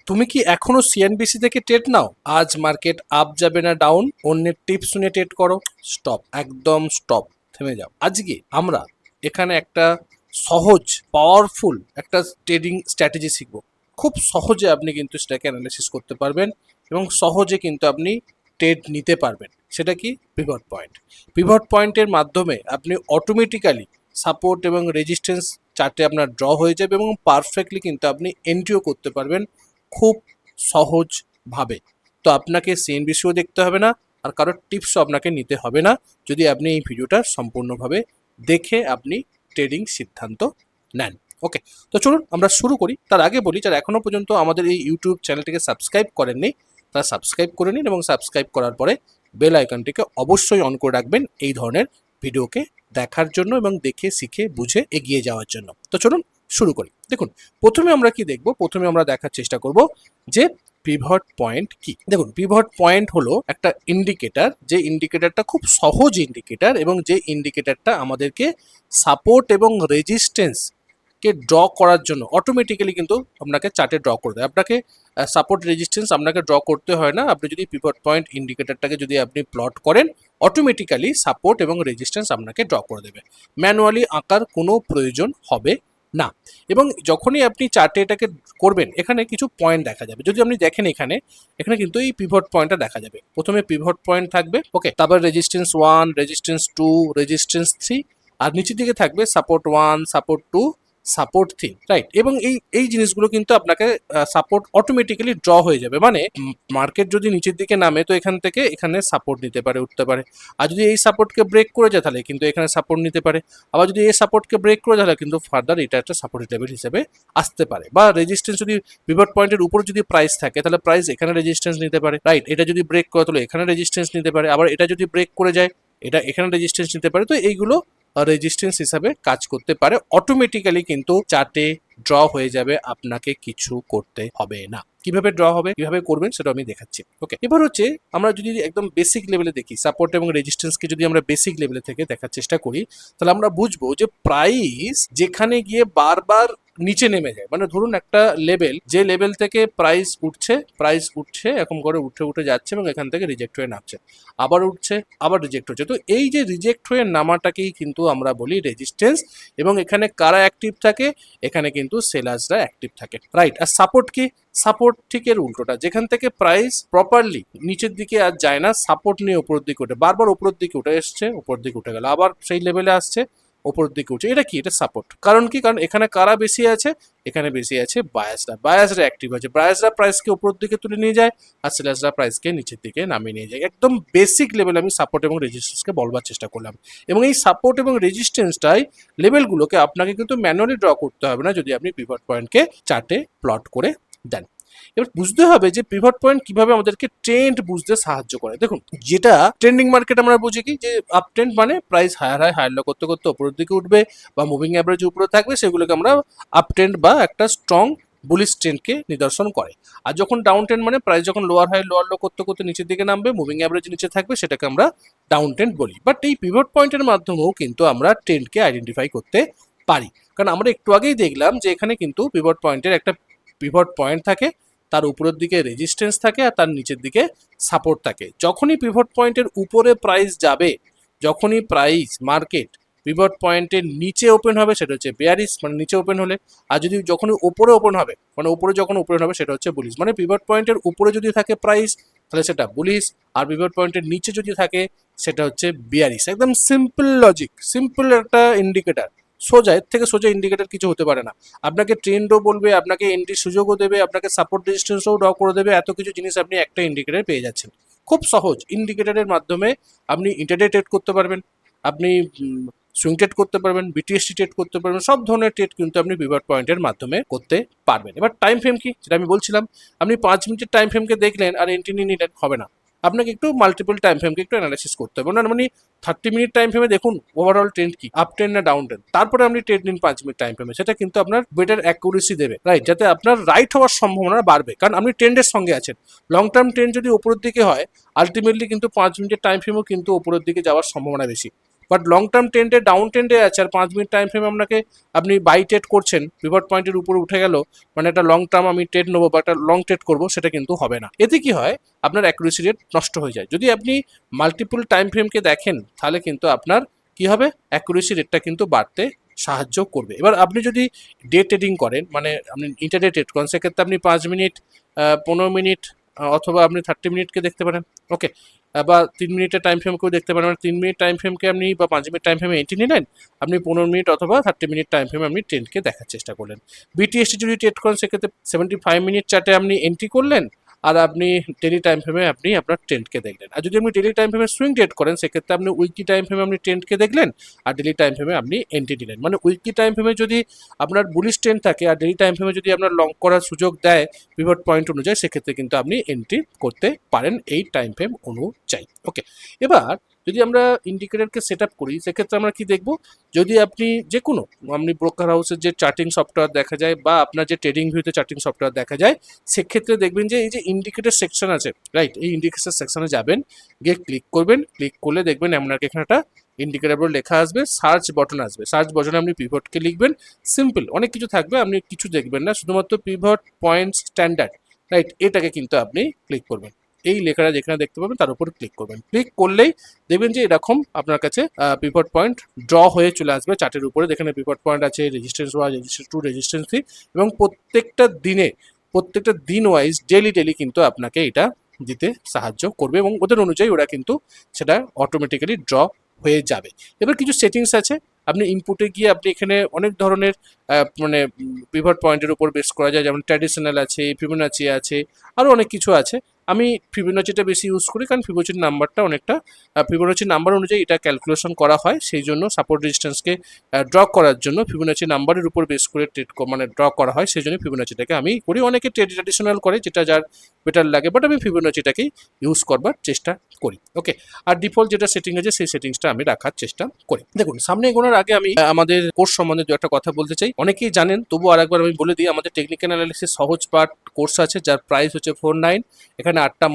তুমি কি এখনো সিএনবিসি থেকে ট্রেড নাও? আজ মার্কেট আপ যাবে না ডাউন, অন্যের টিপস শুনে ট্রেড করো? স্টপ, একদম স্টপ, থেমে যাও। আজকে আমরা এখানে একটা সহজ পাওয়ারফুল একটা ট্রেডিং স্ট্র্যাটেজি শিখবো। খুব সহজে আপনি কিন্তু সেটাকে অ্যানালাইসিস করতে পারবেন এবং সহজে কিন্তু আপনি ট্রেড নিতে পারবেন। সেটা কি? Pivot point. পিভট পয়েন্টের মাধ্যমে আপনি অটোমেটিক্যালি সাপোর্ট এবং রেজিস্ট্যান্স চার্টে আপনার ড্র হয়ে যাবে এবং পারফেক্টলি কিন্তু আপনি এন্ট্রিও করতে পারবেন খুব সহজভাবে। তো আপনাকে সিএনবিসিও দেখতে হবে না, আর কারোর টিপসও আপনাকে নিতে হবে না, যদি আপনি এই ভিডিওটা সম্পূর্ণভাবে দেখে আপনি ট্রেডিং সিদ্ধান্ত নেন। ওকে, তো চলুন আমরা শুরু করি। তার আগে বলি, যারা এখনো পর্যন্ত আমাদের এই ইউটিউব চ্যানেলটিকে সাবস্ক্রাইব করেননি তারা সাবস্ক্রাইব করে নিন এবং সাবস্ক্রাইব করার পরে বেল আইকনটিকে অবশ্যই অন করে রাখবেন এই ধরনের ভিডিওকে দেখার জন্য এবং দেখে শিখে বুঝে এগিয়ে যাওয়ার জন্য। তো চলুন শুরু করি। দেখুন, প্রথমে আমরা কি দেখব? প্রথমে আমরা দেখার চেষ্টা করব যে পিভট পয়েন্ট কি। দেখুন, পিভট পয়েন্ট হলো একটা ইন্ডিকেটর, যে ইন্ডিকেটরটা খুব সহজ ইন্ডিকেটর এবং যে ইন্ডিকেটরটা আমাদেরকে সাপোর্ট এবং রেজিস্ট্যান্স কে ড্র করার জন্য অটোমেটিক্যালি কিন্তু আপনাকে চার্টে ড্র করে দেয়। আপনাকে সাপোর্ট রেজিস্ট্যান্স আপনাকে ড্র করতে হয় না। আপনি যদি পিভট পয়েন্ট ইন্ডিকেটরটাকে যদি আপনি প্লট করেন, অটোমেটিক্যালি সাপোর্ট এবং রেজিস্ট্যান্স আপনাকে ড্র করে দেবে। ম্যানুয়ালি আঁকার কোনো প্রয়োজন হবে না। এবং যখনই আপনি চার্টে এটাকে করবেন, এখানে কিছু পয়েন্ট দেখা যাবে। যদি আপনি দেখেন এখানে এখানে কিন্তু এই পিভট পয়েন্টটা দেখা যাবে। প্রথমে পিভট পয়েন্ট থাকবে, ওকে, তারপর রেজিস্ট্যান্স 1, রেজিস্ট্যান্স 2, রেজিস্ট্যান্স 3, আর নিচের দিকে থাকবে সাপোর্ট 1, সাপোর্ট 2, সাপোর্ট 3, রাইট। এবং এই এই জিনিসগুলো কিন্তু আপনাকে সাপোর্ট অটোমেটিক্যালি ড্র হয়ে যাবে। মানে মার্কেট যদি নিচের দিকে নামে তো এখান থেকে এখানে সাপোর্ট নিতে পারে, উঠতে পারে। আর যদি এই সাপোর্টকে ব্রেক করে যায় তাহলে কিন্তু এখানে সাপোর্ট নিতে পারে। আবার যদি এই সাপোর্টকে ব্রেক করে যায় তাহলে কিন্তু ফার্দার এটা একটা সাপোর্ট লেভেল হিসেবে আসতে পারে। বা রেজিস্ট্যান্স যদি পিভট পয়েন্টের উপর যদি প্রাইস থাকে তাহলে প্রাইস এখানে রেজিস্ট্যান্স নিতে পারে, রাইট। এটা যদি ব্রেক করে তাহলে এখানে রেজিস্ট্যান্স নিতে পারে। আবার এটা যদি ব্রেক করে যায় এটা এখানে রেজিস্ট্যান্স নিতে পারে। তো এইগুলো রেজিস্ট্যান্স হিসাবে কাজ করতে পারে। অটোমেটিক্যালি কিন্তু চার্টে ড্র হয়ে যাবে, আপনাকে কিছু করতে হবে না। কিভাবে ড্র হবে, কিভাবে করবেন সেটা আমি দেখাচ্ছি। ওকে, এবার হচ্ছে আমরা যদি একদম বেসিক লেভেলে দেখি, সাপোর্ট এবং রেজিস্ট্যান্সকে যদি আমরা বেসিক লেভেলে থেকে দেখার চেষ্টা করি, তাহলে আমরা বুঝবো যে প্রাইস যেখানে গিয়ে বারবার নিচে নেমে যায়, মানে ধরুন একটা লেভেল, যে লেভেল থেকে প্রাইস উঠছে এরকম করে উঠে উঠে যাচ্ছে এবং এখান থেকে রিজেক্ট হয়ে নামছে, আবার উঠছে আবার রিজেক্ট হচ্ছে। তো এই যে রিজেক্ট হয়ে নামাটাকেই কিন্তু আমরা বলি রেজিস্ট্যান্স। এবং এখানে কারা অ্যাক্টিভ থাকে? এখানে কিন্তু সেলার্সরা অ্যাক্টিভ থাকে, রাইট। আর সাপোর্ট কি? সাপোর্ট ঠিক এর উল্টোটা, যেখান থেকে প্রাইস প্রপারলি নিচের দিকে আর যায় না, সাপোর্ট নিয়ে উপরের দিকে ওঠে, বারবার উপরের দিকে উঠে এসছে, উপরের দিকে উঠে গেল, আবার সেই লেভেলে আসছে, উপরের দিকে উঠছে। এটা কি? এটা সাপোর্ট। কারণ কি? কারণ এখানে কারা বেশি আছে? এখানে বেশি আছে বায়াসরা অ্যাক্টিভ আছে। বায়াসরা প্রাইসকে উপরের দিকে তুলে নিয়ে যায় আর সেলার্সরা প্রাইসকে নিচের দিকে নামিয়ে নিয়ে যায়। একদম বেসিক লেভেল আমি সাপোর্ট এবং রেজিস্ট্যান্সকে বলবার চেষ্টা করলাম। এবং এই সাপোর্ট এবং রেজিস্ট্যান্সটাই লেভেলগুলোকে আপনাকে কিন্তু ম্যানুয়ালি ড্র করতে হবে না যদি আপনি পিভট পয়েন্টকে চার্টে প্লট করে দেন। এবার বুঝতে হবে যে পিভট পয়েন্ট কিভাবে আমাদেরকে ট্রেন্ড বুঝতে সাহায্য করে। দেখুন, যেটা ট্রেন্ডিং মার্কেট আমরা বুঝি কি, যে আপ ট্রেন্ড মানে প্রাইস হায়ার লো করতে করতে উপরের দিকে উঠবে বা মুভিং অ্যাভারেজ উপরে থাকবে, সেগুলোকে আমরা আপ ট্রেন্ড বা একটা স্ট্রং বুলিশ ট্রেন্ডকে নিদর্শন করে। আর যখন ডাউন ট্রেন্ড মানে প্রাইস যখন লোয়ার লো করতে করতে নিচের দিকে নামবে, মুভিং অ্যাভারেজ নিচে থাকবে, সেটাকে আমরা ডাউন ট্রেন্ড বলি। বাট এই পিভট পয়েন্টের মাধ্যমেও কিন্তু আমরা ট্রেন্ডকে আইডেন্টিফাই করতে পারি। কারণ আমরা একটু আগেই দেখলাম যে এখানে কিন্তু পিভট পয়েন্টের একটা পিভট পয়েন্ট থাকে, তার উপরের দিকে রেজিস্ট্যান্স থাকে আর তার নিচের দিকে সাপোর্ট থাকে। যখনই পিভট পয়েন্টের উপরে প্রাইস যাবে, যখনই প্রাইস মার্কেট পিভট পয়েন্টের নিচে ওপেন হবে সেটা হচ্ছে বেয়ারিশ, মানে নিচে ওপেন হলে। আর যদি যখনই উপরে ওপেন হবে, মানে উপরে যখন ওপেন হবে সেটা হচ্ছে বুলিশ। মানে পিভট পয়েন্টের উপরে যদি থাকে প্রাইস তাহলে সেটা বুলিশ, আর পিভট পয়েন্টের নিচে যদি থাকে সেটা হচ্ছে বিয়ারিশ। একদম সিম্পল লজিক, সিম্পল একটা ইন্ডিকেটার। সোজা, এর থেকে সোজা ইন্ডিকেটার কিছু হতে পারে না। আপনাকে ট্রেন্ডও বলবে, আপনাকে এন্ট্রির সুযোগও দেবে, আপনাকে সাপোর্ট রেজিস্ট্যান্সও ড্র করে দেবে। এত কিছু জিনিস আপনি একটা ইন্ডিকেটার পেয়ে যাচ্ছেন। খুব সহজ ইন্ডিকেটারের মাধ্যমে আপনি ইন্টারডে ট্রেড করতে পারবেন, আপনি সুইং ট্রেড করতে পারবেন, বিটিএসটি ট্রেড করতে পারবেন, সব ধরনের ট্রেড কিন্তু আপনি পিভট পয়েন্টের মাধ্যমে করতে পারবেন। এবার টাইম ফ্রেম কি, যেটা আমি বলছিলাম, আপনি 5 মিনিটের টাইম ফ্রেমকে দেখলেন আর এন্ট্রি নিয়ে নিলেন, হবে না। আপনাকে একটু মাল্টিপল টাইম ফ্রেমকে একটু অ্যানালাইসিস করতে হবে। না মানে 30 মিনিট টাইম ফ্রেমে দেখুন ওভারঅল ট্রেন্ড কি, আপ ট্রেন্ড না ডাউন ট্রেন্ড, তারপরে আপনি ট্রেড নিন 5 মিনিট টাইম ফ্রেমে। সেটা কিন্তু আপনার বেটার অ্যাকুরেসি দেবে, রাইট, যাতে আপনার রাইট হওয়ার সম্ভাবনা বাড়বে। কারণ আপনি ট্রেন্ডের সঙ্গে আছেন। লং টার্ম ট্রেন্ড যদি উপরের দিকে হয়, আলটিমেটলি কিন্তু 5 মিনিটের টাইম ফ্রেমও কিন্তু উপরের দিকে যাওয়ার সম্ভাবনা বেশি। বাট লং টার্ম ট্রেন্ডে ডাউন ট্রেন্ডে আছে আর 5 মিনিট টাইম ফ্রেম আপনাকে আপনি বাই ট্রেড করছেন, পিভট পয়েন্টের উপরে উঠে গেল মানে একটা লং টার্ম আমি ট্রেড নেবো বা একটা লং ট্রেড করবো, সেটা কিন্তু হবে না। এতে কি হয়, আপনার অ্যাকুরেসি রেট নষ্ট হয়ে যায়। যদি আপনি মাল্টিপল টাইম ফ্রেমকে দেখেন তাহলে কিন্তু আপনার কি হবে, অ্যাকুরেসি রেটটা কিন্তু বাড়তে সাহায্য করবে। এবার আপনি যদি ডে ট্রেডিং করেন, মানে আপনি ইন্টারডে ট্রেড করেন, সেক্ষেত্রে আপনি 5 মিনিট, 15 মিনিট অথবা আপনি 30 মিনিটকে দেখতে পারেন। ওকে, বা 3 মিনিটের টাইম ফ্রেমকেও দেখতে পারেন। মানে 3 মিনিট টাইম ফ্রেমকে আপনি বা 5 মিনিট টাইম ফ্রেমে এন্ট্রি নিলেন, আপনি 15 মিনিট অথবা 30 মিনিট টাইম ফ্রেমে আপনি ট্রেন্ডকে দেখার চেষ্টা করলেন। বিটিএসটি যদি ট্রেড করেন সেক্ষেত্রে 75 মিনিট চার্টে আপনি এন্ট্রি করলেন আর আপনি ডেলি টাইম ফ্রেমে আপনি আপনার ট্রেন্ডকে দেখলেন। আর যদি আপনি ডেলি টাইম ফ্রেমে সুইং ট্রেড করেন সেক্ষেত্রে আপনি উইকলি টাইম ফ্রেমে আপনি ট্রেন্ডকে দেখলেন আর ডেলি টাইম ফ্রেমে আপনি এন্ট্রি দিলেন। মানে উইকলি টাইম ফ্রেমে যদি আপনার বুলিশ ট্রেন্ড থাকে আর ডেলি টাইম ফ্রেমে যদি আপনার লং করার সুযোগ দেয় পিভট পয়েন্ট অনুযায়ী, সেক্ষেত্রে কিন্তু আপনি এন্ট্রি করতে পারেন এই টাইম ফ্রেম অনুযায়ী। ওকে, এবার যদি আমরা ইন্ডিকেটরকে সেট আপ করি সেক্ষেত্রে আমরা কি দেখব, যদি আপনি যে কোনো আপনি ব্রোকার হাউসের যে চার্টিং সফটওয়্যার দেখা যায় বা আপনার যে ট্রেডিং ভিউতে চার্টিং সফটওয়্যার দেখা যায়, সেক্ষেত্রে দেখবেন যে এই যে ইন্ডিকেটর সেকশন আছে, রাইট, এই ইন্ডিকেটর সেকশনে যাবেন, গিয়ে ক্লিক করবেন, ক্লিক করলে দেখবেন আপনাকে এখানে একটা ইন্ডিকেটর বলে লেখা আসবে, সার্চ বটন আসবে, সার্চ বটনে আপনি পিভটকে লিখবেন, সিম্পল, অনেক কিছু থাকবে, আপনি কিছু দেখবেন না, শুধুমাত্র পিভট পয়েন্ট স্ট্যান্ডার্ড, রাইট, এটাকে কিন্তু আপনি ক্লিক করবেন। এই লেখাটা যেখানে দেখতে পাবেন তার উপর ক্লিক করবেন, ক্লিক করলেই দেখবেন যে এরকম আপনার কাছে পিভট পয়েন্ট ড্র হয়ে চলে আসবে চার্টের উপরে। যেখানে পিভট পয়েন্ট আছে, resistance wise, resistance two, resistance three, এবং প্রত্যেকটা দিন ওয়াইজ ডেলি কিন্তু আপনাকে এটা দিতে সাহায্য করবে এবং ওদের অনুযায়ী ওরা কিন্তু সেটা অটোমেটিক্যালি ড্র হয়ে যাবে। এবার কিছু সেটিংস আছে, আপনি ইনপুটে গিয়ে আপনি এখানে অনেক ধরনের মানে পিভট পয়েন্টের উপর বেস করা যায়, যেমন ট্র্যাডিশনাল আছে, ফিবোনাচি আছে, আরও অনেক কিছু আছে। আমি ফিবোনাচিটা বেশি ইউজ করি কারণ ফিবোনাচির নাম্বারটা অনেকটা ফিবোনাচির নাম্বার অনুযায়ী এটা ক্যালকুলেশন করা হয়, সেই জন্য সাপোর্ট রেজিস্ট্যান্সকে ড্র করার জন্য ফিবোনাচি নাম্বারের উপর বেস করে ট্রেড মানে ড্র করা হয়, সেই জন্য ফিবোনাচিটাকে আমি করি। অনেকে ট্র্যাডিশনাল করে, যেটা যার বেটার লাগে, বাট আমি ফিবোনাচিটাকেই ইউজ করবার চেষ্টা করি। ওকে, আর ডিফল্ট যেটা সেটিং আছে সেই সেটিংসটা আমি রাখার চেষ্টা করি। দেখুন, সামনে এগোনোর আগে আমি আমাদের কোর্স সম্বন্ধে দু একটা কথা বলতে চাই। অনেকেই জানেন, তবু আরেকবার আমি বলে দিই, আমাদের টেকনিক্যাল অ্যানালিসিস সহজ পার্ট কোর্স আছে, যার প্রাইস হচ্ছে 49। এখানে 9টা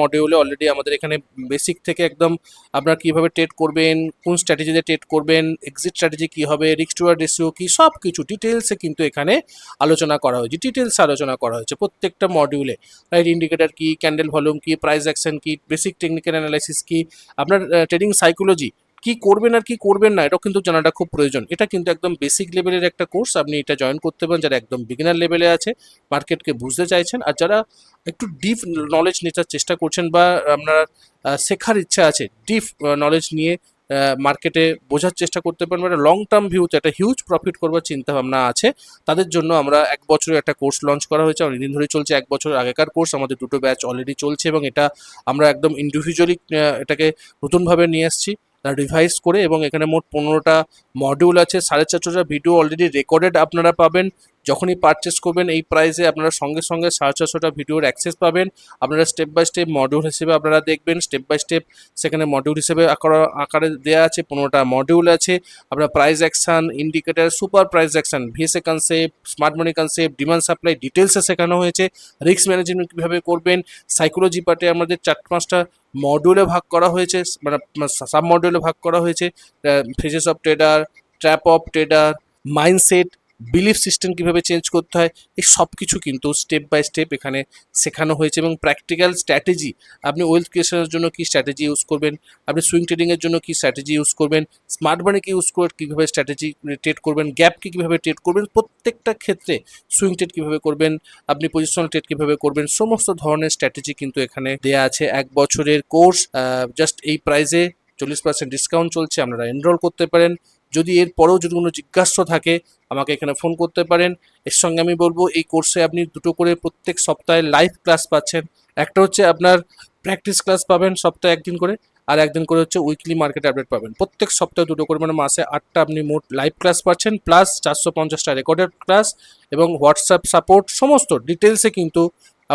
মডিউলে অলরেডি আমাদের এখানে বেসিক থেকে একদম আপনার কিভাবে ট্রেড করবেন, কোন স্ট্র্যাটেজিতে ট্রেড করবেন, এক্সিট স্ট্র্যাটেজি কি হবে, রিস্ক টু রেশিও কি, সব কিছু ডিটেলসে কিন্তু এখানে আলোচনা করা হয়েছে, প্রত্যেকটা মডিউলে, রাইট, ইন্ডিকেটর কি, ক্যান্ডেল ভলিউম কি, প্রাইস অ্যাকশন কি, বেসিক টেকনিক্যাল অ্যানালাইসিস কি, আপনার ট্রেডিং সাইকোলজি কি করবেন আর কি করবেন না, এটাও কিন্তু জানাটা খুব প্রয়োজন। এটা কিন্তু একদম বেসিক লেভেলের একটা কোর্স, আপনি এটা জয়েন করতে পারেন যারা একদম বিগিনার লেভেলে আছে, মার্কেটকে বুঝতে চাইছেন, আর যারা একটু ডিপ নলেজ নেওয়ার চেষ্টা করছেন বা আপনার শেখার ইচ্ছা আছে, ডিপ নলেজ নিয়ে মার্কেটে বোঝার চেষ্টা করতে পারেন, মানে লং টার্ম ভিউতে একটা হিউজ প্রফিট করবার চিন্তা ভাবনা আছে, তাদের জন্য আমরা 1 বছরের একটা কোর্স লঞ্চ করা হয়েছে, অনেকদিন ধরে চলছে। 1 বছর আগেকার কোর্স, আমাদের 2টো ব্যাচ অলরেডি চলছে এবং এটা আমরা একদম ইন্ডিভিজুয়ালি এটাকে নতুনভাবে নিয়ে আসছি রিভাইজ করে, এবং এখানে মোট 15টা মডিউল আছে, 450টা ভিডিও অলরেডি রেকর্ডেড আপনারা পাবেন। যখনই পারচেস করবেন এই প্রাইসে আপনারা সঙ্গে 450টা ভিডিওর অ্যাক্সেস পাবেন। আপনারা স্টেপ বাই স্টেপ মডিউল হিসেবে আপনারা দেখবেন, স্টেপ বাই স্টেপ সেখানে মডিউল হিসেবে আকারে দেওয়া আছে, 15টা মডিউল আছে। আপনার price action, indicator, super price action, VSA concept, smart মানি কনসেপ্ট, ডিমান্ড সাপ্লাই ডিটেলসে শেখানো হয়েছে। রিস্ক ম্যানেজমেন্ট কীভাবে করবেন, সাইকোলজি পার্টে আমাদের 4-5টা মডিউলে ভাগ করা হয়েছে, মানে সাব মডিউলে ভাগ করা হয়েছে। Phases of trader, trap of trader, mindset, belief system কীভাবে চেঞ্জ করতে হয়, এই সব কিছু কিন্তু স্টেপ বাই স্টেপ এখানে শেখানো হয়েছে। এবং প্র্যাকটিক্যাল স্ট্র্যাটেজি, আপনি ওয়েলথ ক্রিয়েশনের জন্য কী স্ট্র্যাটেজি ইউজ করবেন, আপনি সুইং ট্রেডিংয়ের জন্য কী স্ট্র্যাটেজি ইউজ করবেন, স্মার্ট মানিকে ইউজ করে কীভাবে স্ট্র্যাটেজি ট্রেড করবেন, গ্যাপকে কীভাবে ট্রেড করবেন, প্রত্যেকটা ক্ষেত্রে সুইং ট্রেড কীভাবে করবেন, আপনি পজিশনাল ট্রেড কীভাবে করবেন, সমস্ত ধরনের স্ট্র্যাটেজি কিন্তু এখানে দেওয়া আছে। 1 বছরের কোর্স, জাস্ট এই প্রাইসে 40% ডিসকাউন্ট চলছে, আপনারা এনরোল করতে পারেন। যদি এর পরেও যদি কোনো জিজ্ঞাসা থাকে আমাকে এখানে ফোন করতে পারেন। এর সঙ্গে আমি বলবো এই কোর্সে আপনি 2টো করে প্রত্যেক সপ্তাহে লাইভ ক্লাস পাচ্ছেন। একটা হচ্ছে আপনার প্র্যাকটিস ক্লাস পাবেন সপ্তাহে 1 দিন করে, আর 1 দিন করে হচ্ছে উইকলি মার্কেট আপডেট পাবেন। প্রত্যেক সপ্তাহে 2টো করে, মানে মাসে 8টা আপনি মোট লাইভ ক্লাস পাচ্ছেন, প্লাস 450টা রেকর্ডেড ক্লাস এবং হোয়াটসঅ্যাপ সাপোর্ট, সমস্ত ডিটেলসে কিন্তু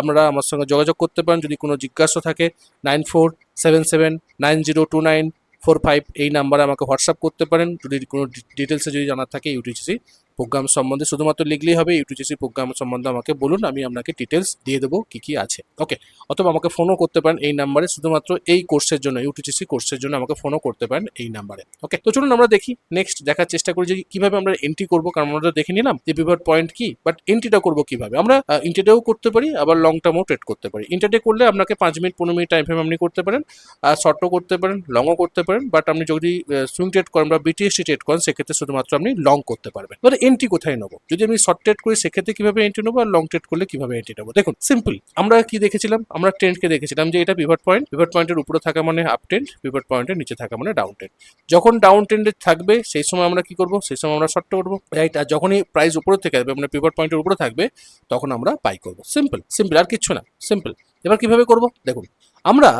আপনারা আমার সঙ্গে যোগাযোগ করতে পারেন। যদি কোনো জিজ্ঞাসা থাকে 9477902945 এই নাম্বারে আমাকে হোয়াটসঅ্যাপ করতে পারেন। যদি কোনো ডিটেলসে যদি জানার থাকে ইউটিসি প্রোগ্রাম সম্বন্ধে শুধুমাত্র লিখলেই হবে ইউটিউসি প্রোগ্রাম সম্বন্ধে আমাকে বলুন, আমি আপনাকে ডিটেলস দিয়ে দেবো কি কি আছে। ওকে, অথবা আমাকে ফোনও করতে পারেন এই নাম্বারে, শুধুমাত্র এই কোর্সের জন্য, ইউটিউসি কোর্সের জন্য আমাকে ফোনও করতে পারেন এই নাম্বারে। ওকে, তো চলুন আমরা দেখি নেক্সট দেখার চেষ্টা করি যে কিভাবে আমরা এন্ট্রি করবো, কারণ আমরা তো দেখে নিলাম যে পিভট পয়েন্ট কি, বাট এন্ট্রিটা করবো কিভাবে। আমরা ইন্টারডেও করতে পারি, আবার লং টার্মও ট্রেড করতে পারি। ইন্টারডে করলে আপনাকে 5 মিনিট 15 মিনিট টাইম ফ্রেম আপনি করতে পারেন, আর শর্টও করতে পারেন, লংও করতে পারেন, বাট আপনি যদি সুইং ট্রেড করেন বা বিটিএসটি ট্রেড করেন সেক্ষেত্রে শুধুমাত্র আপনি লং করতে পারবেন। এবার এন্ট্রি কোথায় নেবো, যদি আমি শর্ট ট্রেড করি সেক্ষেত্রে কিভাবে এন্ট্রি নেবো, আর লং ট্রেড করলে কিভাবে এন্ট্রি নেবো। দেখুন সিম্পল, আমরা কি দেখেছিলাম, আমরা ট্রেন্ডকে দেখেছিলাম যে এটা পিভট পয়েন্ট, পিভট পয়েন্টের উপরে থাকা মানে আপ ট্রেন্ড, পিভট পয়েন্টের নিচে থাকা মানে ডাউন ট্রেন্ড। যখন ডাউন ট্রেন্ডে থাকবে সেই সময় আমরা কি করবো, সেই সময় আমরা শর্ট করবো, রাইট। আর যখনই প্রাইস উপরে থেকে আসবে মানে পিভট পয়েন্টের উপরে থাকবে তখন আমরা বাই করবো। সিম্পল সিম্পল, আর কিচ্ছু না, সিম্পল। এবার কিভাবে করবো দেখুন, আমরা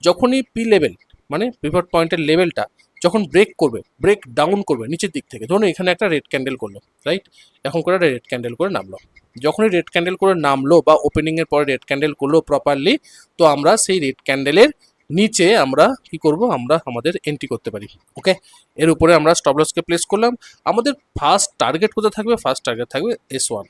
যখনই পি লেভেল মানে পিভট পয়েন্টের লেভেলটা যখন ব্রেক করবে, ব্রেক ডাউন করবে নিচের দিক থেকে, ধরুন এখানে একটা রেড ক্যান্ডেল করলো, রাইট, এখন করে রেড ক্যান্ডেল করে নামলো, যখনই রেড ক্যান্ডেল করে নামলো বা ওপেনিং এর পরে রেড ক্যান্ডেল করলো প্রপারলি, তো আমরা সেই রেড ক্যান্ডেলের নিচে আমরা কি করব, আমরা আমাদের এন্ট্রি করতে পারি। ওকে, এর উপরে আমরা স্টপ লসকে প্লেস করলাম। আমাদের ফার্স্ট টার্গেট কোথায় থাকবে, ফার্স্ট টার্গেট থাকবে S1,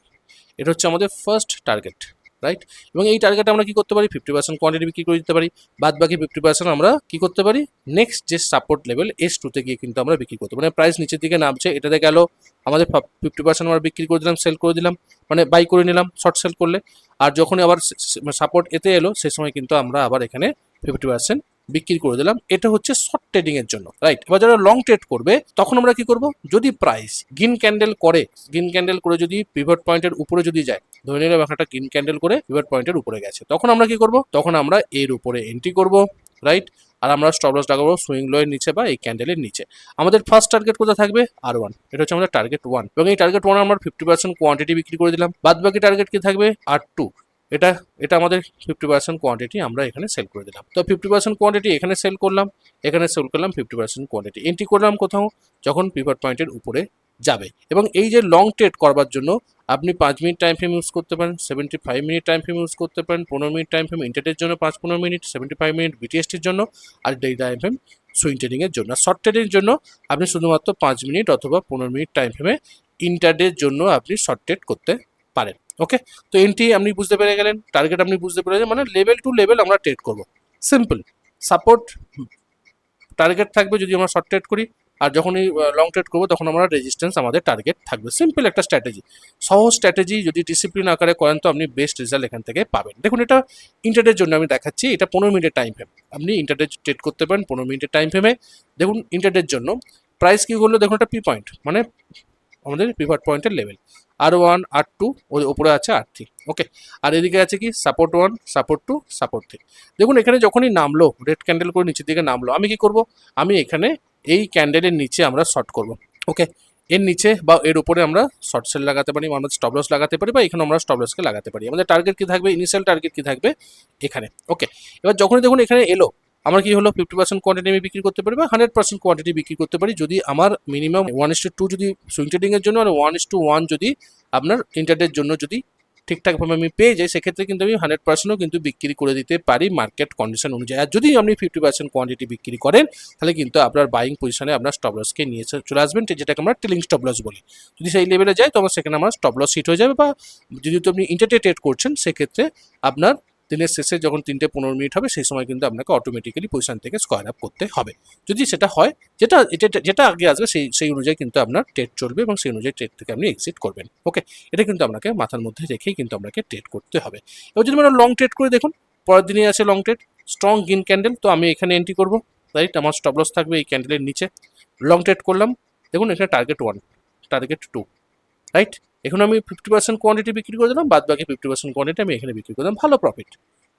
এটা হচ্ছে আমাদের ফার্স্ট টার্গেট, রাইট। এবং এই টার্গেটে আমরা কি করতে পারি, 50% কোয়ান্টিটি বিক্রি করে দিতে পারি, বাদ বাকি 50% আমরা কি করতে পারি, নেক্সট যে সাপোর্ট লেভেল S2 তে গিয়ে কিন্তু আমরা বিক্রি করতে পারি। মানে প্রাইস নিচের দিকে নামছে, এটাতে গেল আমাদের 50% আমরা বিক্রি করে দিলাম, সেল করে দিলাম, মানে বাই করে নিলাম শর্ট সেল করলে। আর যখনই আবার সাপোর্ট এতে এলো সে সময় কিন্তু আমরা আবার এখানে 50% বিক্রি করে দিলাম। এটা হচ্ছে শর্ট ট্রেডিং এর জন্য, রাইট। এবার যারা লং ট্রেড করবে তখন আমরা কি করব, যদি প্রাইস গ্রিন ক্যান্ডেল করে, গ্রিন ক্যান্ডেল করে যদি পিভট পয়েন্টের উপরে যদি যায়, ধরে নিলাম একটা গ্রিন ক্যান্ডেল করে পিভট পয়েন্টের উপরে গেছে, তখন আমরা কি করব, তখন আমরা এর উপরে এন্ট্রি করব, রাইট। আর আমরা স্টপ লস লাগাবো সুইং লোয়ের নিচে বা এই ক্যান্ডেলের নিচে। আমাদের ফার্স্ট টার্গেট কোথায় থাকবে, R1, এটা হচ্ছে আমাদের টার্গেট 1, এবং এই টার্গেট 1 আমরা 50% কোয়ান্টিটি বিক্রি করে দিলাম। বাদ বাকি টার্গেট কি থাকবে, R2, এটা এটা আমাদের 50% কোয়ান্টিটি আমরা এখানে সেল করে দিলাম। তো 50% কোয়ান্টিটি এখানে সেল করলাম, এখানে সেল করলাম 50% কোয়ান্টিটি, এন্ট্রি করলাম কোথাও, যখন পিভট পয়েন্টের উপরে যাবে। এবং এই যে লং ট্রেড করবার জন্য আপনি 5 মিনিট টাইম ফ্রেম ইউজ করতে পারেন, 75 মিনিট টাইম ফ্রেম ইউজ করতে পারেন, 15 মিনিট টাইম ফ্রেম ইন্টারডের জন্য 5-15 মিনিট, 75 মিনিট বিটিএসটির জন্য, আর daily time frame swing trading এর জন্য। শর্ট ট্রেডের জন্য আপনি শুধুমাত্র 5 মিনিট অথবা 15 মিনিট টাইম ফ্রেমে ইন্টারডের জন্য আপনি শর্ট ট্রেড করতে পারেন। ওকে, তো এন্ট্রি আপনি বুঝতে পেরে গেলেন, টার্গেট আপনি বুঝতে পেরে গেলেন, মানে লেভেল টু লেভেল আমরা ট্রেড করব। সিম্পল, সাপোর্ট টার্গেট থাকবে যদি আমরা শর্ট ট্রেড করি, আর যখনই লং ট্রেড করবো তখন আমরা রেজিস্ট্যান্স আমাদের টার্গেট থাকবে। সিম্পল একটা স্ট্র্যাটেজি, সহজ স্ট্র্যাটেজি, যদি ডিসিপ্লিন আকারে করেন তো আপনি বেস্ট রেজাল্ট এখান থেকে পাবেন। দেখুন এটা ইন্টারডের জন্য আমি দেখাচ্ছি, এটা 15 মিনিটের টাইম ফ্রেম, আপনি ইন্টারডে ট্রেড করতে পারেন 15 মিনিটের টাইম ফ্রেমে। দেখুন ইন্টারডের জন্য প্রাইস কি করলো, দেখুন একটা পি পয়েন্ট মানে আমাদের পিভট পয়েন্টের লেভেল, R1 R2 ওর উপরে আছে R3। ওকে, আর এদিকে আছে কি সাপোর্ট 1, সাপোর্ট 2, সাপোর্ট 3। দেখুন এখানে যখনই নামলো রেড ক্যান্ডেল করে নিচের দিকে নামলো, আমি কি করব, আমি এখানে এই ক্যান্ডেলের নিচে আমরা শর্ট করব। ওকে, এর নিচে বা এর উপরে আমরা শর্ট সেল লাগাতে পারি, আমাদের স্টপ লস লাগাতে পারি, বা এখানে আমরা স্টপ লসকে লাগাতে পারি। আমাদের টার্গেট কি থাকবে, ইনিশিয়াল টার্গেট কি থাকবে এখানে। ওকে, এবার যখনই দেখুন এখানে এলো, আমার কি হলো 50% কোয়ান্টিটি আমি বিক্রি করতে পারি বা 100% কোয়ান্টিটি বিক্রি করতে পারি, যদি আমার মিনিমাম 1:2 যদি সুইং ট্রেডিং এর জন্য আর 1:1 যদি আপনার ইন্টারডের জন্য যদি ঠিকঠাকভাবে আমি পেয়ে যাই, সেক্ষেত্রে কিন্তু আমি 100%ও কিন্তু বিক্রি করে দিতে পারি মার্কেট কন্ডিশন অনুযায়ী। আর যদি আপনি 50% কোয়ান্টিটি বিক্রি করেন তাহলে কিন্তু আপনার বাইং পজিশনে আপনার স্টপ লসকে নিয়ে চলে আসবেন, যেটাকে আমরা ট্রেলিং স্টপ লস বলি। যদি সেই লেভেলে যায় তো সেখানে আমার স্টপ লস হিট হয়ে যাবে, বা যদি আপনি ইন্টারডে ট্রেড করছেন সেক্ষেত্রে আপনার দিনের শেষে যখন 3:15 মিনিট হবে সেই সময় কিন্তু আপনাকে অটোমেটিক্যালি পজিশন থেকে স্কোয়ার আপ করতে হবে। যদি সেটা হয়, যেটা আগে আসবে সেই অনুযায়ী কিন্তু আপনার ট্রেড চলবে, এবং সেই অনুযায়ী ট্রেড থেকে আপনি এক্সিট করবেন। ওকে, এটা কিন্তু আপনাকে মাথার মধ্যে রেখেই কিন্তু আপনাকে ট্রেড করতে হবে। এবার যদি আমরা লং ট্রেড করে দেখুন, পরের দিনই আছে long trade, strong green candle, তো আমি এখানে এন্ট্রি করবো, রাইট। আমার স্টপ লস থাকবে এই ক্যান্ডেলের নিচে, লং ট্রেড করলাম। দেখুন এখানে টার্গেট 1, টার্গেট 2, রাইট। এখন আমি 50% কোয়ান্টিটি বিক্রি করে দিলাম, বাদ বাকি 50% কোয়ান্টিটি আমি এখানে বিক্রি করলাম, ভালো প্রফিট।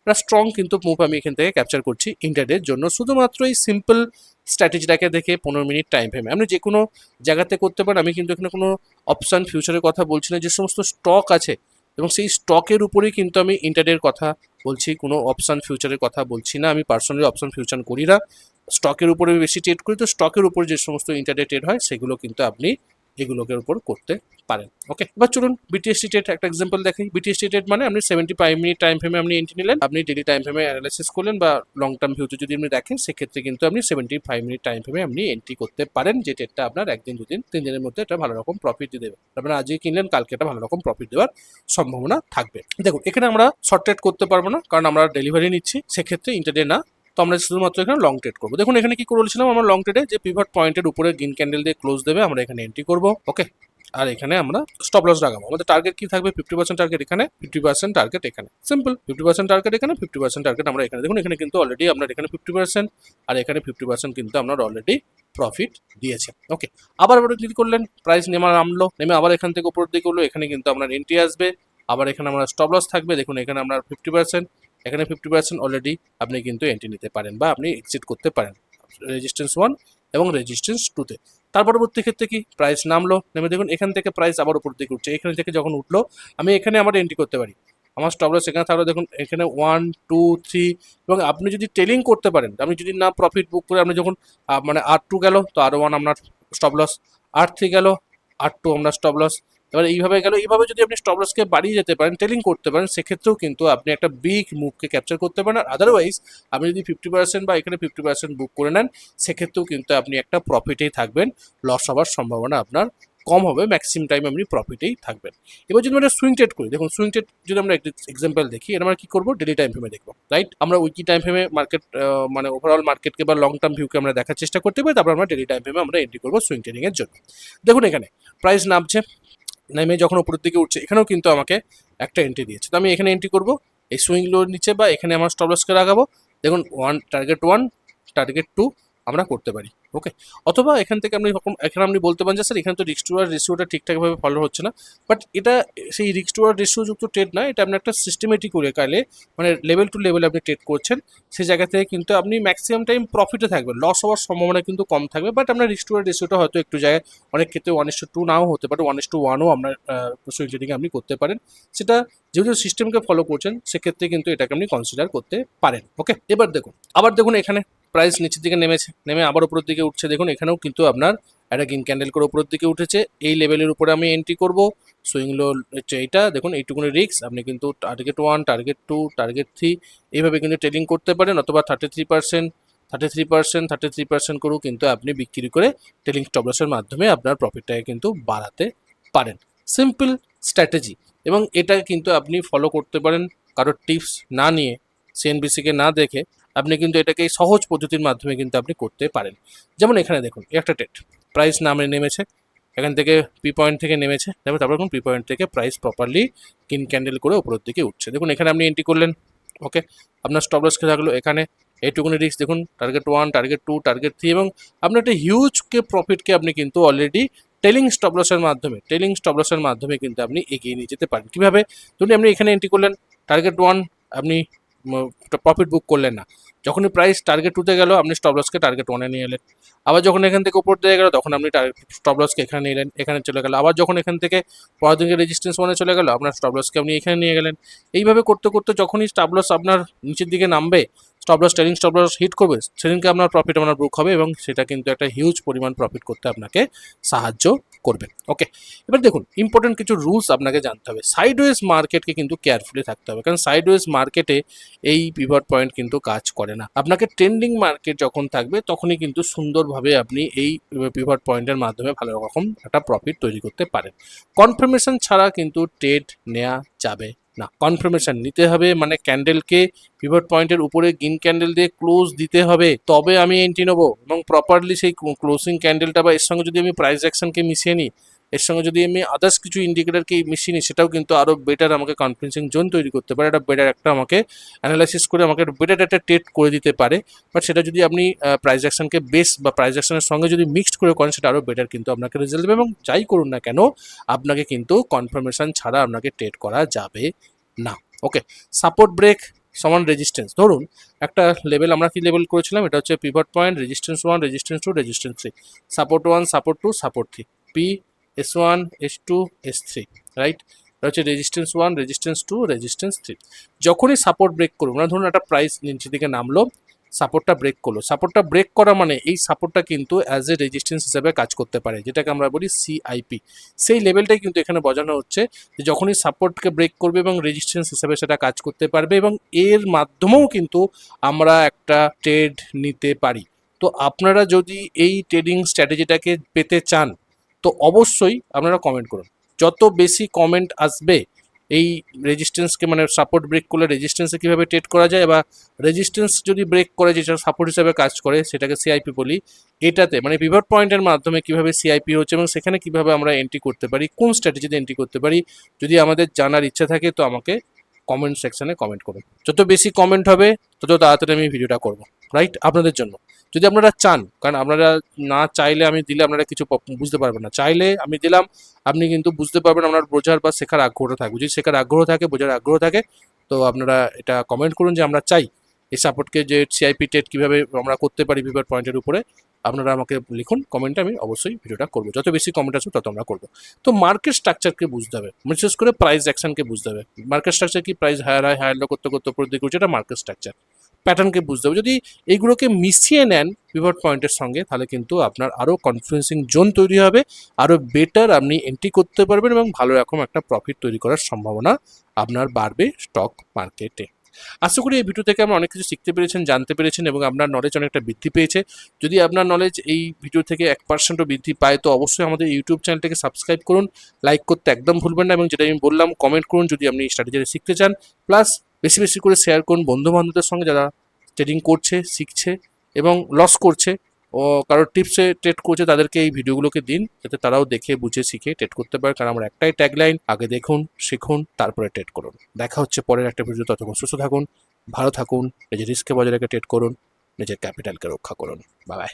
একটা স্ট্রং কিন্তু মুভ আমি এখান থেকে ক্যাপচার করছি ইন্টারডের জন্য, শুধুমাত্র এই সিম্পল স্ট্র্যাটেজিটাকে দেখে 15 মিনিট টাইম ফ্রেমে। আপনি যে কোনো জায়গাতে করতে পারেন, আমি কিন্তু এখানে কোনো অপশান ফিউচারের কথা বলছি না, যে সমস্ত স্টক আছে এবং সেই স্টকের উপরেই কিন্তু আমি ইন্টারডের কথা বলছি, কোনো অপশান ফিউচারের কথা বলছি না। আমি পার্সোনালি অপশান ফিউচার করি না, স্টকের উপরে বেশি ট্রেড করি, তো স্টকের উপরে যে সমস্ত ইন্টারডে ট্রেড হয় সেগুলো কিন্তু আপনি এগুলোকে উপর করতে পারেন। ওকে, এবার চলুন বিটিএসটি ট্রেড একটা এক্সাম্পল দেখাই। বিটিএসটি ট্রেড মানে আপনি 75 মিনিট টাইম ফ্রেমে আপনি এন্ট্রি নিলেন, আপনি ডেলি টাইম ফ্রেমে অ্যানালাইসিস করলেন বা লং টার্ম ভিউতে যদি আপনি দেখেন, সেক্ষেত্রে কিন্তু আপনি 75 মিনিট টাইম ফ্রেমে আপনি এন্ট্রি করতে পারেন, যে ট্রেডটা আপনার একদিন, দুদিন, 3 দিনের মধ্যে এটা ভালো রকম প্রফিট দিয়ে দেবে। আপনারা আজকে কিনলেন, কালকে এটা ভালো রকম প্রফিট দেওয়ার সম্ভাবনা থাকবে। দেখুন, এখানে আমরা শর্ট ট্রেড করতে পারবো না, কারণ আমরা ডেলিভারি নিচ্ছি, সেক্ষেত্রে ইন্টারডে না। তো আমরা শুধুমাত্র এখানে লং ট্রেড করবো। দেখুন এখানে কি করেছিলাম আমরা লং ট্রেডে, যে পিভট পয়েন্টের উপরে গ্রিন ক্যান্ডেল দিয়ে ক্লোজ দেবে, আমরা এখানে এন্ট্রি করবো। ওকে, আর এখানে আমরা স্টপ লস লাগাবো। আমাদের টার্গেট কি থাকবে? 50% টার্গেট এখানে, 50% টার্গেট এখানে। সিম্পল, 50% টার্গেট এখানে, 50% টার্গেট আমরা এখানে। দেখুন এখানে কিন্তু অলরেডি আপনার এখানে 50% আর এখানে 50% কিন্তু আপনার অলরেডি প্রফিট দিয়েছে। ওকে, আবার কি করলেন, প্রাইস নামলো, নেমে আবার এখান থেকে উপর দিকে হলো, এখানে কিন্তু আপনার এন্ট্রি আসবে, আবার এখানে আমরা স্টপ লস থাকবে। দেখুন এখানে আপনার 50%, এখানে 50% অলরেডি আপনি কিন্তু এন্ট্রি নিতে পারেন বা আপনি এক্সিট করতে পারেন রেজিস্ট্যান্স 1 এবং রেজিস্ট্যান্স 2-তে। তার পরবর্তী ক্ষেত্রে কি, প্রাইস নামলো, নেমে দেখুন এখান থেকে প্রাইস আবার উপর দিকে উঠছে, এখান থেকে যখন উঠলো আমি এখানে আবার এন্ট্রি করতে পারি। আমার স্টপ লস এখানে থাকলো, দেখুন এখানে 1, 2, 3, এবং আপনি যদি টেলিং করতে পারেন, আপনি যদি না প্রফিট বুক করে আপনি যখন মানে R2 গেল তো R1 আপনার স্টপ লস, R3 গেল R2 আপনার স্টপ লস, এবার এইভাবে গেল। এইভাবে যদি আপনি স্টপ লসকে বাড়িয়ে যেতে পারেন, টেলিং করতে পারেন, সেক্ষেত্রেও কিন্তু আপনি একটা বিগ মুভকে ক্যাপচার করতে পারেন। আর আদারওয়াইজ আপনি যদি 50% বা এখানে 50% বুক করে নেন, সেক্ষেত্রেও কিন্তু আপনি একটা প্রফিটেই থাকবেন, লস হওয়ার সম্ভাবনা আপনার কম হবে, ম্যাক্সিমাম টাইম আপনি প্রফিটেই থাকবেন। এবার যদি আমরা সুইং ট্রেড করি, দেখুন সুইং ট্রেড যদি আমরা এক্সাম্পল দেখি, এটা আমরা কি করবো, ডেলি টাইম ফ্রেমে দেখবো, রাইট? আমরা উইকলি টাইম ফ্রেমে মার্কেট মানে ওভারঅল মার্কেটকে বা লং টার্ম ভিউকে আমরা দেখার চেষ্টা করতে পারি, তারপর আমরা ডেলি টাইম ফ্রেমে আমরা এন্ট্রি করবো সুইং ট্রেডিং এর জন্য। দেখুন এখানে প্রাইস নামছে, নেমে যখন উপরের দিকে উঠছে, এখানেও কিন্তু আমাকে একটা এন্ট্রি দিয়েছে, তো আমি এখানে এন্ট্রি করবো এই সুইং লোর নিচে, বা এখানে আমার স্টপ লসকে লাগাবো। দেখুন টার্গেট 1, টার্গেট 2 আমরা করতে পারি। ওকে, অথবা এখান থেকে আপনি এখানে আপনি বলতে পারেন যে স্যার এখানে তো রিস্ক টু আর রেশিওটা ঠিকঠাকভাবে ফলো হচ্ছে না, বাট এটা সেই রিস্ক টু আর রেশিও যুক্ত ট্রেড না, এটা আপনি একটা সিস্টেমেটিক করে কালে মানে লেভেল টু লেভেল আপনি ট্রেড করছেন, সেই জায়গা থেকে কিন্তু আপনি ম্যাক্সিমাম টাইম প্রফিটে থাকবেন, লস হওয়ার সম্ভাবনা কিন্তু কম থাকবে। বাট আপনার রিস্ক টু আর রেশিওটা হয়তো একটু জায়গায় অনেক ক্ষেত্রে 1:2 নাও হতে পারে, 1:1ও আপনার সুইং ট্রেডিং আপনি করতে পারেন। সেটা যেহেতু সিস্টেমকে ফলো করছেন, সেক্ষেত্রে কিন্তু এটাকে আপনি কনসিডার করতে পারেন। ওকে, এবার দেখুন, আবার দেখুন এখানে প্রাইস নিচের দিকে নেমেছে, নেমে আবার উপরের দিকে উঠছে। দেখুন এখানেও কিন্তু আপনার একটা গ্রিন ক্যান্ডেল করে উপরের দিকে উঠেছে, এই লেভেলের উপরে আমি এন্ট্রি করব। সুইং লো হচ্ছে এইটা, দেখুন এইটুকুনি রিস্ক, আপনি কিন্তু টার্গেট 1, টার্গেট 2, টার্গেট 3 এইভাবে কিন্তু ট্রেডিং করতে পারেন, অথবা 33%, 33%, 33% করেও কিন্তু আপনি বিক্রি করে ট্রেডিং স্টপ লসের মাধ্যমে আপনার প্রফিটটাকে কিন্তু বাড়াতে পারেন। সিম্পল স্ট্র্যাটেজি, এবং এটা কিন্তু আপনি ফলো করতে পারেন কারোর টিপস না নিয়ে, সিএনবিসিকে না দেখে, আপনি কিন্তু এটাকে সহজ পদ্ধতির মাধ্যমে কিন্তু আপনি করতে পারেন। যেমন এখানে দেখুন একটা ট্রেড, প্রাইস নেমেছে, এখান থেকে পি পয়েন্ট থেকে নেমেছে, তারপর দেখুন পি পয়েন্ট থেকে প্রাইস প্রপারলি গ্রিন ক্যান্ডেল করে উপরের দিকে উঠছে। দেখুন এখানে আপনি এন্ট্রি করলেন। ওকে, আপনার স্টপ লস কে থাকলো এখানে এইটুকুনি রিস্ক, দেখুন টার্গেট 1, টার্গেট 2, টার্গেট 3, এবং আপনার একটা হিউজ প্রফিটকে আপনি কিন্তু অলরেডি টেলিং স্টপ লসের মাধ্যমে কিন্তু আপনি এগিয়ে নিয়ে যেতে পারেন। কীভাবে? ধরুন আপনি এখানে এন্ট্রি করলেন, টার্গেট 1 আপনি প্রফিট বুক করলেন না, যখনই প্রাইস টার্গেট 2-তে গেল আপনি স্টপ লসকে টার্গেট 1-এ নিয়ে এলেন, আবার যখন এখান থেকে উপর দিয়ে গেল তখন আপনি স্টপ লসকে এখানে নিয়ে এলেন, এখানে চলে গেল, আবার যখন এখান থেকে পরের দিকে রেজিস্ট্যান্স 1-এ চলে গেল আপনার স্টপ লসকে আপনি এখানে নিয়ে গেলেন। এইভাবে করতে করতে যখনই স্টপ লস আপনার নিচের দিকে নামবে, ট্রেলিং স্টপ লস হিট করবে, সেদিনকে আপনার প্রফিট আপনার বুক হবে, এবং সেটা কিন্তু একটা হিউজ পরিমাণ প্রফিট করতে আপনাকে সাহায্য করবে। ওকে, এবার দেখুন ইম্পর্টেন্ট কিছু রুলস আপনাকে জানতে হবে। সাইডওয়েজ মার্কেটকে কিন্তু কেয়ারফুলি থাকতে হবে, কারণ সাইডওয়েজ মার্কেটে এই পিভট পয়েন্ট কিন্তু কাজ করে না। আপনাকে ট্রেন্ডিং মার্কেট যখন থাকবে তখনই কিন্তু সুন্দরভাবে আপনি এই পিভট পয়েন্টের মাধ্যমে ভালো রকম একটা প্রফিট তৈরি করতে পারেন। কনফার্মেশন ছাড়া কিন্তু ট্রেড নেওয়া যাবে না, কনফার্মেশন নিতে হবে, মানে ক্যান্ডেলকে পিভট পয়েন্টের উপরে গ্রিন ক্যান্ডেল দিয়ে ক্লোজ দিতে হবে, তবে আমি এন্ট্রি নেবো, এবং প্রপারলি সেই ক্লোজিং ক্যান্ডেলটা বা এর সঙ্গে যদি আমি প্রাইস অ্যাকশনকে মিশিয়ে নিই, এর সঙ্গে যদি আমি আদার্স কিছু ইন্ডিকেটারকে মিশিয়ে নিই, সেটাও কিন্তু আরও বেটার আমাকে কনফারেন্সিং জোন তৈরি করতে পারে, এটা বেটার একটা আমাকে অ্যানালাইসিস করে আমাকে বেটার একটা ট্রেড করে দিতে পারে। বাট সেটা যদি আপনি প্রাইস অ্যাকশনকে বেস বা প্রাইস অ্যাকশনের সঙ্গে যদি মিক্সড করে করেন, সেটা আরও বেটার কিন্তু আপনাকে রেজাল্ট দেবে, এবং যাই করুন না কেন আপনাকে কিন্তু কনফার্মেশন ছাড়া আপনাকে ট্রেড করা যাবে না। ওকে, সাপোর্ট ব্রেক সমান রেজিস্ট্যান্স, ধরুন একটা লেভেল আমরা কি লেভেল করেছিলাম, এটা হচ্ছে pivot point, resistance 1, resistance 2, resistance 3, support 1, support 2, support 3, P S1, S2, S3, right? এটা হচ্ছে রেজিস্ট্যান্স 1, রেজিস্ট্যান্স 2, রেজিস্ট্যান্স 3। যখনই সাপোর্ট ব্রেক করুন, মানে ধরুন একটা প্রাইস নিচের দিকে নামলো, সাপোর্টটা ব্রেক করলো, সাপোর্টটা ব্রেক করা মানে এই সাপোর্টটা কিন্তু অ্যাজ এ রেজিস্ট্যান্স হিসেবে কাজ করতে পারে, যেটাকে আমরা বলি সিআইপি। সেই লেভেলটাই কিন্তু এখানে বোঝানো হচ্ছে যে যখনই সাপোর্টকে ব্রেক করবে এবং রেজিস্ট্যান্স হিসেবে সেটা কাজ করতে পারবে, এবং এর মাধ্যমেও কিন্তু আমরা একটা ট্রেড নিতে পারি। তো আপনারা যদি এই ট্রেডিং স্ট্র্যাটেজিটাকে পেতে চান তো অবশ্যই আপনারা কমেন্ট করুন। যত বেশি কমেন্ট আসবে এই রেজিস্ট্যান্সকে মানে সাপোর্ট ব্রেক করলে রেজিস্ট্যান্সে কীভাবে ট্রেড করা যায়, বা রেজিস্ট্যান্স যদি ব্রেক করে যেটা সাপোর্ট হিসেবে কাজ করে সেটাকে সিআইপি বলি, এটাতে মানে পিভট পয়েন্টের মাধ্যমে কীভাবে সিআইপি হচ্ছে এবং সেখানে কীভাবে আমরা এন্ট্রি করতে পারি, কোন স্ট্র্যাটেজিতে এন্ট্রি করতে পারি, যদি আমাদের জানার ইচ্ছা থাকে তো আমাকে কমেন্ট সেকশনে কমেন্ট করুন। যত বেশি কমেন্ট হবে তত তাড়াতাড়ি আমি ভিডিওটা করবো, রাইট, আপনাদের জন্য। যদি আপনারা চান, কারণ আপনারা না চাইলে আমি দিলে আপনারা কিছু বুঝতে পারবেন না, চাইলে আমি দিলাম আপনি কিন্তু বুঝতে পারবেন, আপনার বোঝার বা শেখার আগ্রহটা থাকবে। যদি শেখার আগ্রহ থাকে, বোঝার আগ্রহ থাকে, তো আপনারা এটা কমেন্ট করুন যে আমরা চাই এই সাপোর্টকে, যে সিআইপি টেট কীভাবে আমরা করতে পারি পিভট পয়েন্টের উপরে, আপনারা আমাকে লিখুন কমেন্টে, আমি অবশ্যই ভিডিওটা করবো। যত বেশি কমেন্ট আসবে তত আমরা করবো। তো মার্কেট স্ট্রাকচারকে বুঝতে হবে, বিশেষ করে প্রাইস অ্যাকশনকে বুঝতে হবে। মার্কেট স্ট্রাকচার কি, প্রাইস হায়ার হয়, হায়ার লো করতে করতে উপরের দিকে উঠছে, এটা মার্কেট স্ট্রাকচার। প্যাটার্নকে বুঝতে হবে। যদি এইগুলোকে মিশিয়ে নেন পিভট পয়েন্টের সঙ্গে, তাহলে কিন্তু আপনার আরও কনফিউজিং জোন তৈরি হবে, আরও বেটার আপনি এন্ট্রি করতে পারবেন এবং ভালো রকম একটা প্রফিট তৈরি করার সম্ভাবনা আপনার বাড়বে স্টক মার্কেটে। আশা করি এই ভিডিও থেকে আমরা অনেক কিছু শিখতে পেরেছেন, জানতে পেরেছেন এবং আপনার নলেজ অনেকটা বৃদ্ধি পেয়েছে। যদি আপনার নলেজ এই ভিডিও থেকে 1%ও বৃদ্ধি পায় তো অবশ্যই আমাদের ইউটিউব চ্যানেলটাকে সাবস্ক্রাইব করুন, লাইক করতে একদম ভুলবেন না, এবং যেটা আমি বললাম কমেন্ট করুন যদি আপনি এই স্ট্র্যাটেজি শিখতে চান। প্লাস বেশি বেশি করে শেয়ার করুন বন্ধু বান্ধবদের সঙ্গে যারা ট্রেডিং করছে, শিখছে এবং লস করছে, ও কারোর টিপসে ট্রেড করছে, তাদেরকে এই ভিডিওগুলোকে দিন যাতে তারাও দেখে বুঝে শিখে ট্রেড করতে পারে। কারণ আমার একটাই ট্যাগলাইন, আগে দেখুন, শিখুন, তারপরে ট্রেড করুন। দেখা হচ্ছে পরের একটা ভিডিও, ততক্ষণ সুস্থ থাকুন, ভালো থাকুন, নিজের রিস্ককে বজায় রেখে ট্রেড করুন, নিজের ক্যাপিটালকে রক্ষা করুন। Bye bye.